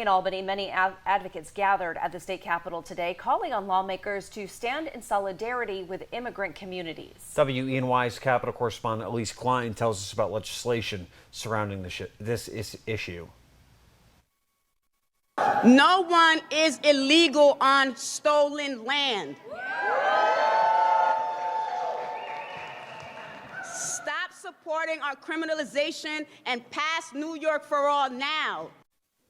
In Albany, many advocates gathered at the state capitol today, calling on lawmakers to stand in solidarity with immigrant communities. WENY's Capitol correspondent Elise Klein tells us about legislation surrounding this issue. No one is illegal on stolen land. Stop supporting our criminalization and pass New York for All now.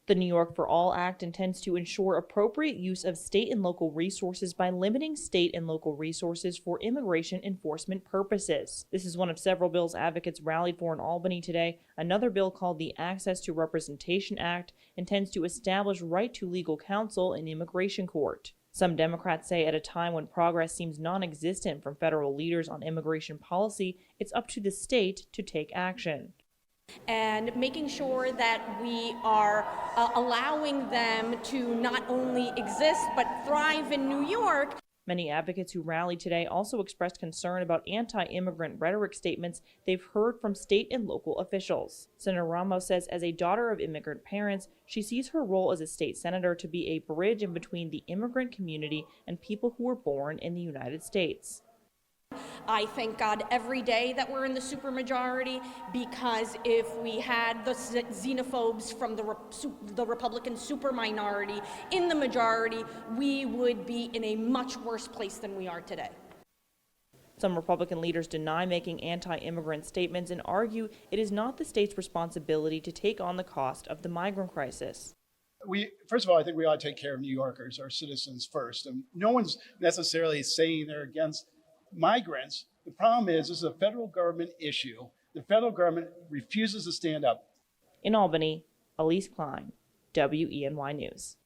The New York for All Act intends to ensure appropriate use of state and local resources by limiting state and local resources for immigration enforcement purposes. This is one of several bills advocates rallied for in Albany today. Another bill called the Access to Representation Act intends to establish right to legal counsel in immigration court. Some Democrats say at a time when progress seems non-existent from federal leaders on immigration policy, it's up to the state to take action. And making sure that we are allowing them to not only exist but thrive in New York. Many advocates who rallied today also expressed concern about anti-immigrant rhetoric statements they've heard from state and local officials. Senator Ramos says as a daughter of immigrant parents, she sees her role as a state senator to be a bridge in between the immigrant community and people who were born in the United States. I thank God every day that we're in the supermajority, because if we had the xenophobes from the Republican superminority in the majority, we would be in a much worse place than we are today. Some Republican leaders deny making anti-immigrant statements and argue it is not the state's responsibility to take on the cost of the migrant crisis. First of all, I think we ought to take care of New Yorkers, our citizens first. And no one's necessarily saying they're against migrants. The problem is this is a federal government issue. The federal government refuses to stand up. In Albany, Elise Klein, WENY News.